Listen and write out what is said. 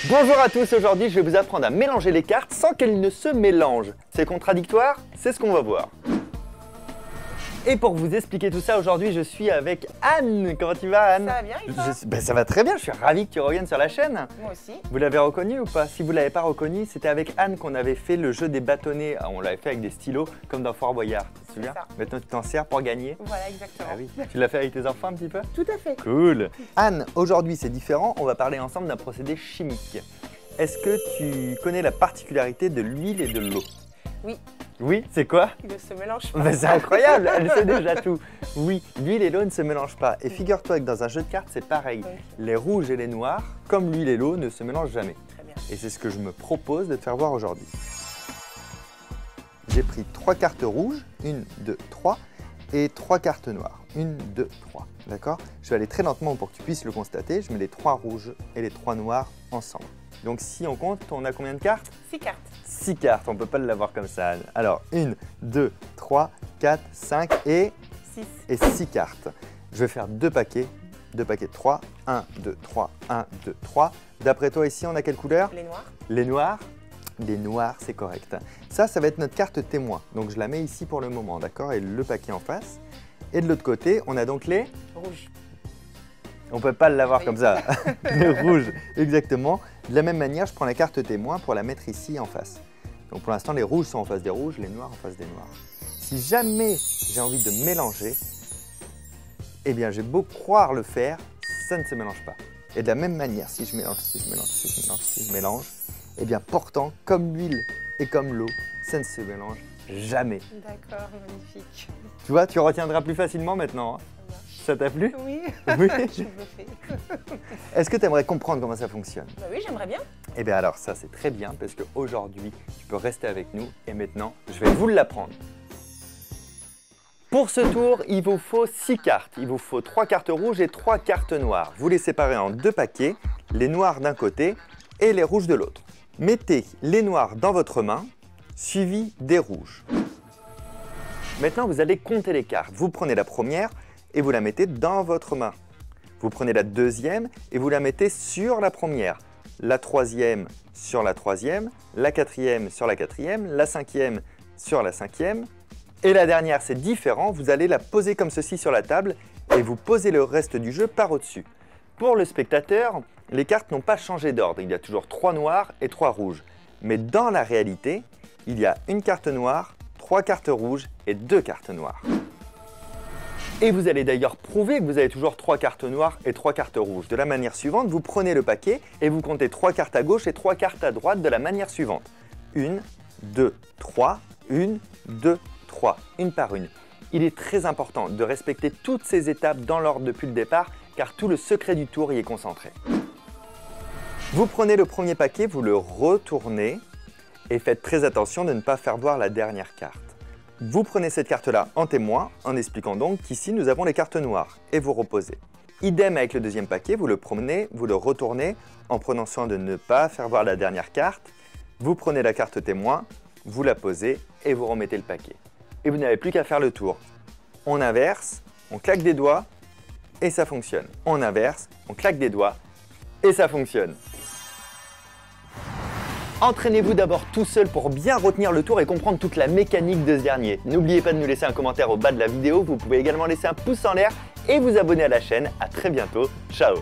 Bonjour à tous, aujourd'hui je vais vous apprendre à mélanger les cartes sans qu'elles ne se mélangent. C'est contradictoire? C'est ce qu'on va voir. Et pour vous expliquer tout ça, aujourd'hui je suis avec Anne. Comment tu vas, Anne? Ça va bien, et toi? Ça va très bien, je suis ravi que tu reviennes sur la chaîne. Moi aussi. Vous l'avez reconnu ou pas? Si vous ne l'avez pas reconnu, c'était avec Anne qu'on avait fait le jeu des bâtonnets. On l'avait fait avec des stylos, comme dans Fort Boyard, tu te souviens? Maintenant tu t'en sers pour gagner. Voilà, exactement. Ah oui. Tu l'as fait avec tes enfants un petit peu? Tout à fait. Cool. Anne, aujourd'hui c'est différent, on va parler ensemble d'un procédé chimique. Est-ce que tu connais la particularité de l'huile et de l'eau? Oui. Oui, c'est quoi? Ils ne se mélangent pas. Ben, c'est incroyable, elle sait déjà tout. Oui, l'huile et l'eau ne se mélangent pas. Et figure-toi que dans un jeu de cartes, c'est pareil. Oui. Les rouges et les noirs, comme l'huile et l'eau, ne se mélangent jamais. Très bien. Et c'est ce que je me propose de te faire voir aujourd'hui. J'ai pris 3 cartes rouges, 1, 2, 3, et 3 cartes noires. 1, 2, 3. D'accord? Je vais aller très lentement pour que tu puisses le constater. Je mets les 3 rouges et les 3 noirs ensemble. Donc si on compte, on a combien de cartes? 6 cartes. 6 cartes, on ne peut pas l'avoir comme ça, Anne. Alors, 1, 2, 3, 4, 5 et 6 cartes. Je vais faire 2 paquets de 3. 1, 2, 3, 1, 2, 3. D'après toi, ici, on a quelle couleur? Les noirs. Les noirs? Les noirs, c'est correct. Ça va être notre carte témoin. Donc, je la mets ici pour le moment, d'accord? Et le paquet en face. Et de l'autre côté, on a donc les Rouges. On ne peut pas l'avoir Oui. comme ça. Les rouges, exactement. De la même manière, je prends la carte témoin pour la mettre ici en face. Donc pour l'instant, les rouges sont en face des rouges, les noirs en face des noirs. Si jamais j'ai envie de mélanger, eh bien j'ai beau croire le faire, ça ne se mélange pas. Et de la même manière, si je mélange, si je mélange, eh bien pourtant, comme l'huile et comme l'eau, ça ne se mélange jamais. D'accord, magnifique. Tu vois, tu retiendras plus facilement maintenant. Hein. Ça t'a plu? Oui, Oui. je le fais. Est-ce que tu aimerais comprendre comment ça fonctionne? Bah oui, j'aimerais bien. Eh bien alors ça c'est très bien parce qu'aujourd'hui tu peux rester avec nous et maintenant je vais vous l'apprendre. Pour ce tour il vous faut 6 cartes, il vous faut 3 cartes rouges et 3 cartes noires. Vous les séparez en 2 paquets, les noirs d'un côté et les rouges de l'autre. Mettez les noirs dans votre main, suivi des rouges. Maintenant vous allez compter les cartes. Vous prenez la première et vous la mettez dans votre main. Vous prenez la deuxième et vous la mettez sur la première. La troisième sur la troisième, la quatrième sur la quatrième, la cinquième sur la cinquième. Et la dernière, c'est différent, vous allez la poser comme ceci sur la table et vous posez le reste du jeu par au-dessus. Pour le spectateur, les cartes n'ont pas changé d'ordre, il y a toujours 3 noirs et 3 rouges. Mais dans la réalité, il y a une carte noire, 3 cartes rouges et 2 cartes noires. Et vous allez d'ailleurs prouver que vous avez toujours 3 cartes noires et 3 cartes rouges. De la manière suivante, vous prenez le paquet et vous comptez 3 cartes à gauche et 3 cartes à droite de la manière suivante. 1, 2, 3, 1, 2, 3, une par une. Il est très important de respecter toutes ces étapes dans l'ordre depuis le départ car tout le secret du tour y est concentré. Vous prenez le premier paquet, vous le retournez et faites très attention de ne pas faire voir la dernière carte. Vous prenez cette carte-là en témoin, en expliquant donc qu'ici nous avons les cartes noires, et vous reposez. Idem avec le deuxième paquet, vous le prenez, vous le retournez, en prenant soin de ne pas faire voir la dernière carte. Vous prenez la carte témoin, vous la posez, et vous remettez le paquet. Et vous n'avez plus qu'à faire le tour. On inverse, on claque des doigts, et ça fonctionne. On inverse, on claque des doigts, et ça fonctionne. Entraînez-vous d'abord tout seul pour bien retenir le tour et comprendre toute la mécanique de ce dernier. N'oubliez pas de nous laisser un commentaire au bas de la vidéo, vous pouvez également laisser un pouce en l'air et vous abonner à la chaîne. À très bientôt, ciao!